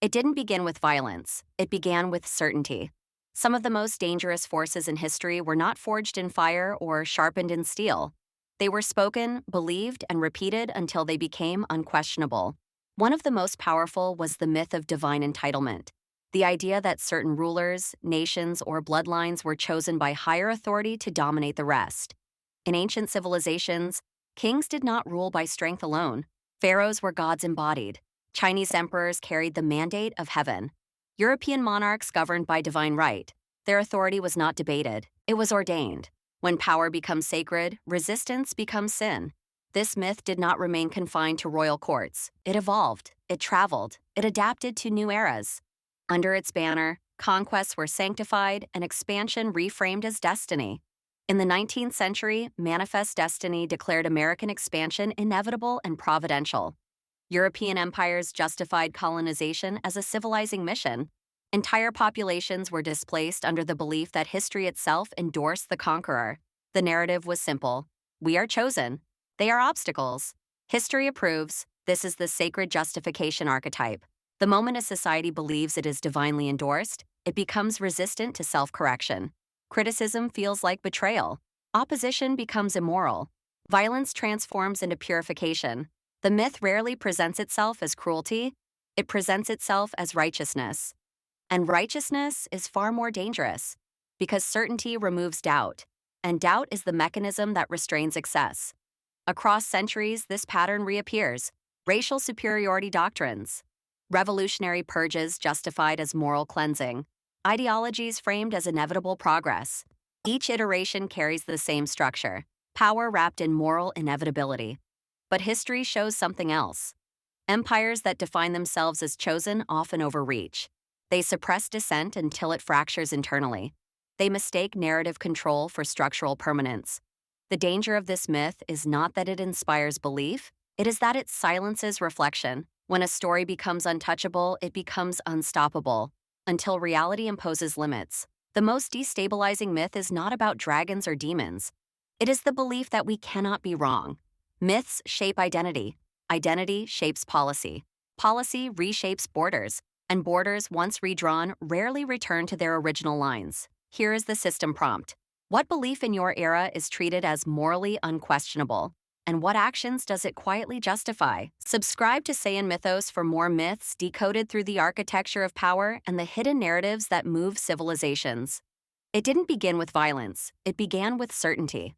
It didn't begin with violence, it began with certainty. Some of the most dangerous forces in history were not forged in fire or sharpened in steel. They were spoken, believed, and repeated until they became unquestionable. One of the most powerful was the myth of divine entitlement, the idea that certain rulers, nations, or bloodlines were chosen by higher authority to dominate the rest. In ancient civilizations, kings did not rule by strength alone. Pharaohs were gods embodied. Chinese emperors carried the mandate of heaven. European monarchs governed by divine right. Their authority was not debated, it was ordained. When power becomes sacred, resistance becomes sin. This myth did not remain confined to royal courts. It evolved, it traveled, it adapted to new eras. Under its banner, conquests were sanctified and expansion reframed as destiny. In the 19th century, Manifest Destiny declared American expansion inevitable and providential. European empires justified colonization as a civilizing mission. Entire populations were displaced under the belief that history itself endorsed the conqueror. The narrative was simple. We are chosen. They are obstacles. History approves. This is the sacred justification archetype. The moment a society believes it is divinely endorsed, it becomes resistant to self-correction. Criticism feels like betrayal. Opposition becomes immoral. Violence transforms into purification. The myth rarely presents itself as cruelty, it presents itself as righteousness. And righteousness is far more dangerous, because certainty removes doubt, and doubt is the mechanism that restrains excess. Across centuries, this pattern reappears. Racial superiority doctrines, revolutionary purges justified as moral cleansing, ideologies framed as inevitable progress. Each iteration carries the same structure, power wrapped in moral inevitability. But history shows something else. Empires that define themselves as chosen often overreach. They suppress dissent until it fractures internally. They mistake narrative control for structural permanence. The danger of this myth is not that it inspires belief, it is that it silences reflection. When a story becomes untouchable, it becomes unstoppable, until reality imposes limits. The most destabilizing myth is not about dragons or demons. It is the belief that we cannot be wrong. Myths shape identity. Identity shapes policy. Policy reshapes borders. And borders, once redrawn, rarely return to their original lines. Here is the system prompt. What belief in your era is treated as morally unquestionable? And what actions does it quietly justify? Subscribe to SayenMythos for more myths decoded through the architecture of power and the hidden narratives that move civilizations. It didn't begin with violence. It began with certainty.